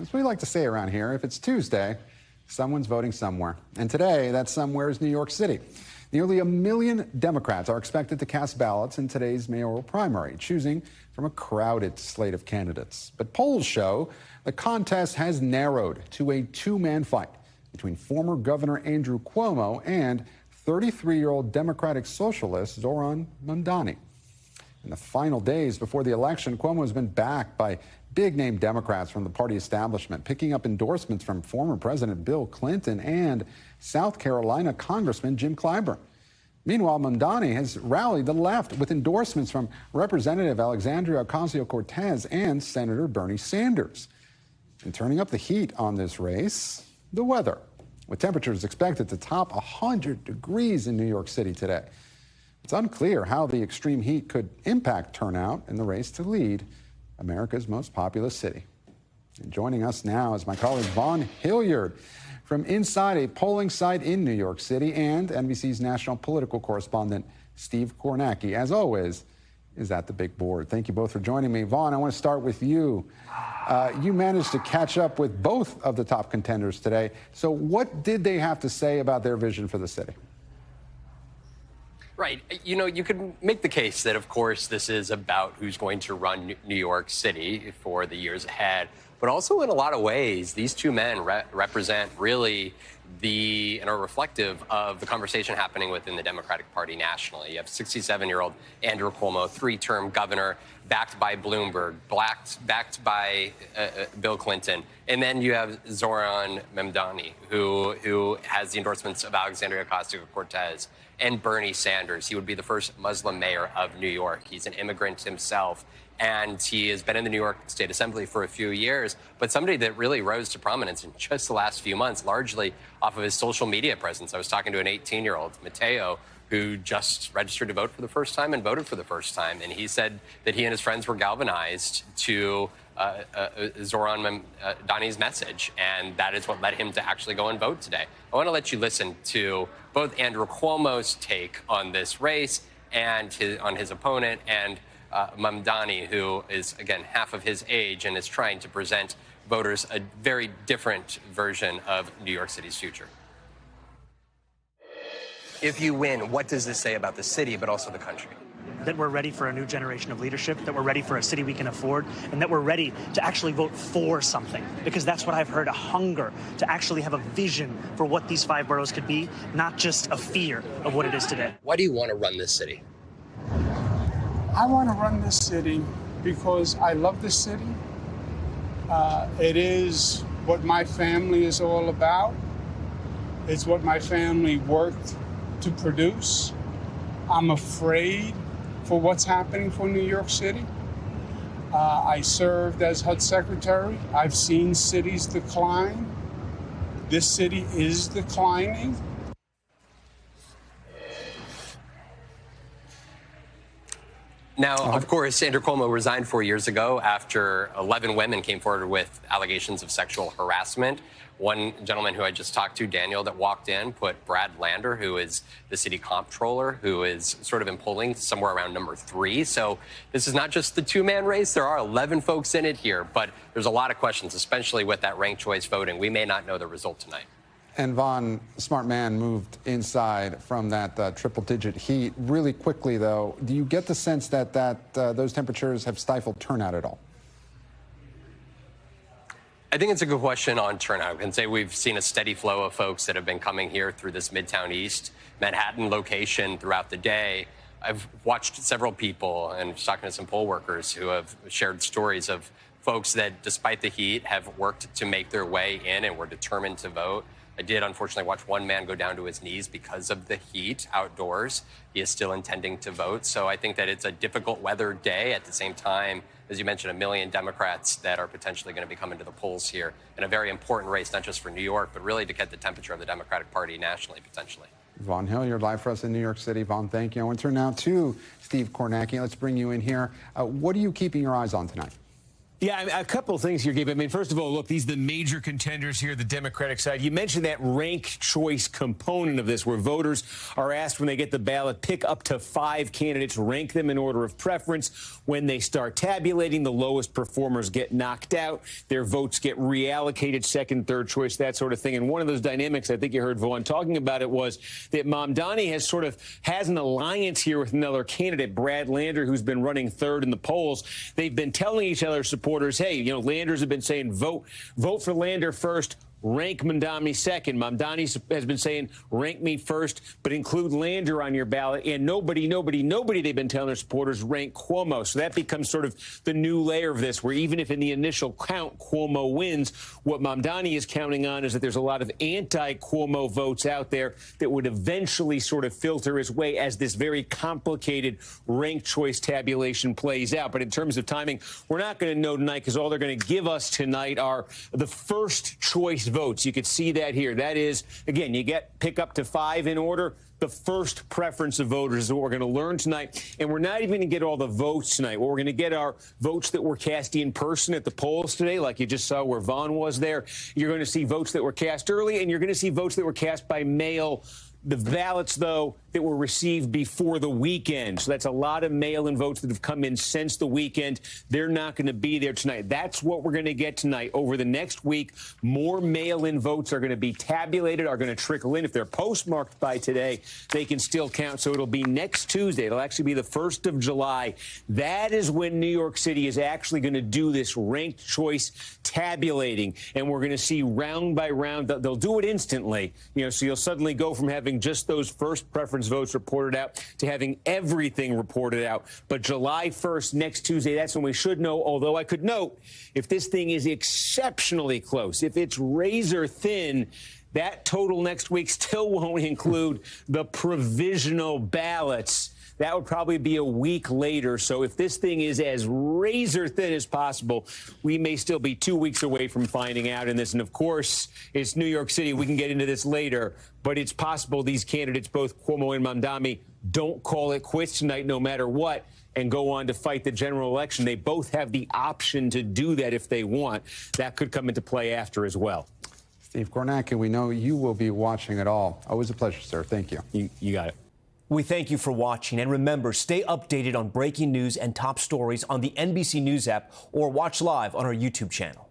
As we like to say around here, if it's Tuesday, someone's voting somewhere. And today, that somewhere is New York City. Nearly 1 million Democrats are expected to cast ballots in today's mayoral primary, choosing from a crowded slate of candidates. But polls show the contest has narrowed to a two-man fight between former Governor Andrew Cuomo and 33-year-old Democratic Socialist Zohran Mamdani. In the final days before the election, Cuomo has been backed by big-name Democrats from the party establishment, picking up endorsements from former President Bill Clinton and South Carolina Congressman Jim Clyburn. Meanwhile, Mamdani has rallied the left with endorsements from Representative Alexandria Ocasio-Cortez and Senator Bernie Sanders. And turning up the heat on this race, the weather, with temperatures expected to top 100 degrees in New York City today. It's unclear how the extreme heat could impact turnout in the race to lead America's most populous city. And joining us now is my colleague Vaughn Hillyard from inside a polling site in New York City, and NBC's national political correspondent Steve Kornacki, as always, is at the big board. Thank you both for joining me. Vaughn, I want to start with you. You managed to catch up with both of the top contenders today. So what did they have to say about their vision for the city? Right. You know, you could make the case that, of course, this is about who's going to run New York City for the years ahead. But also, in a lot of ways, these two men represent really and are reflective of the conversation happening within the Democratic Party nationally. You have 67-year-old Andrew Cuomo, three-term governor, backed by Bloomberg, backed by Bill Clinton. And then you have Zohran Mamdani, who has the endorsements of Alexandria Ocasio-Cortez and Bernie Sanders. He would be the first Muslim mayor of New York. He's an immigrant himself, and he has been in the New York State Assembly for a few years, but somebody that really rose to prominence in just the last few months, largely off of his social media presence. I was talking to an 18-year-old, Mateo, who just registered to vote for the first time and voted for the first time. And he said that he and his friends were galvanized to Zohran Mamdani's message, and that is what led him to actually go and vote today. I want to let you listen to both Andrew Cuomo's take on this race and on his opponent, and Mamdani, who is, again, half of his age and is trying to present voters a very different version of New York City's future. If you win, what does this say about the city, but also the country? That we're ready for a new generation of leadership, that we're ready for a city we can afford, and that we're ready to actually vote for something. Because that's what I've heard, a hunger to actually have a vision for what these 5 boroughs could be, not just a fear of what it is today. Why do you want to run this city? I want to run this city because I love this city. It is what my family is all about. It's what my family worked to produce. I'm afraid for what's happening for New York City. I served as HUD secretary. I've seen cities decline. This city is declining. Now, of course, Andrew Cuomo resigned 4 years ago after 11 women came forward with allegations of sexual harassment. One gentleman who I just talked to, Daniel, that walked in, put Brad Lander, who is the city comptroller, who is sort of in polling somewhere around number 3. So this is not just the two-man race. There are 11 folks in it here, but there's a lot of questions, especially with that ranked choice voting. We may not know the result tonight. And Vaughn, smart man, moved inside from that triple-digit heat really quickly, though. Do you get the sense that those temperatures have stifled turnout at all? I think it's a good question on turnout. I can say we've seen a steady flow of folks that have been coming here through this Midtown East, Manhattan location throughout the day. I've watched several people and was talking to some poll workers who have shared stories of folks that, despite the heat, have worked to make their way in and were determined to vote. I did, unfortunately, watch one man go down to his knees because of the heat outdoors. He is still intending to vote. So I think that it's a difficult weather day. At the same time, as you mentioned, 1 million Democrats that are potentially going to be coming to the polls here in a very important race, not just for New York, but really to get the temperature of the Democratic Party nationally, potentially. Vaughn Hillyard, live for us in New York City. Vaughn, thank you. I want to turn now to Steve Kornacki. Let's bring you in here. What are you keeping your eyes on tonight? Yeah, a couple of things here, Gabe. I mean, first of all, look, these are the major contenders here, the Democratic side. You mentioned that ranked choice component of this, where voters are asked when they get the ballot, pick up to 5 candidates, rank them in order of preference. When they start tabulating, the lowest performers get knocked out. Their votes get reallocated, second, third choice, that sort of thing. And one of those dynamics, I think you heard Vaughn talking about it, was that Mamdani has an alliance here with another candidate, Brad Lander, who's been running third in the polls. They've been telling each other, supporters, hey, you know, Landers have been saying vote for Lander first, rank Mamdani second. Mamdani has been saying rank me first, but include Lander on your ballot. And nobody, they've been telling their supporters, rank Cuomo. So that becomes sort of the new layer of this, where even if in the initial count Cuomo wins, what Mamdani is counting on is that there's a lot of anti-Cuomo votes out there that would eventually sort of filter his way as this very complicated ranked choice tabulation plays out. But in terms of timing, we're not going to know tonight, because all they're going to give us tonight are the first choice votes. You could see that here. That is, again, you pick up to 5 in order. The first preference of voters is what we're going to learn tonight. And we're not even going to get all the votes tonight. What we're going to get are votes that were cast in person at the polls today, like you just saw where Vaughn was there. You're going to see votes that were cast early, and you're going to see votes that were cast by mail. The ballots, though, that were received before the weekend. So that's a lot of mail-in votes that have come in since the weekend. They're not going to be there tonight. That's what we're going to get tonight. Over the next week, more mail-in votes are going to be tabulated, are going to trickle in. If they're postmarked by today, they can still count. So it'll be next Tuesday. It'll actually be the 1st of July. That is when New York City is actually going to do this ranked choice tabulating. And we're going to see round by round. They'll do it instantly. You know, so you'll suddenly go from having just those first preference votes reported out to having everything reported out. But July 1st, next Tuesday, that's when we should know. Although I could note, if this thing is exceptionally close, if it's razor thin, that total next week still won't include the provisional ballots. That would probably be a week later. So if this thing is as razor thin as possible, we may still be 2 weeks away from finding out in this. And of course, it's New York City. We can get into this later, but it's possible these candidates, both Cuomo and Mamdani, don't call it quits tonight no matter what and go on to fight the general election. They both have the option to do that if they want. That could come into play after as well. Steve Kornacki, we know you will be watching it all. Always a pleasure, sir. Thank you. You got it. We thank you for watching, and remember, stay updated on breaking news and top stories on the NBC News app or watch live on our YouTube channel.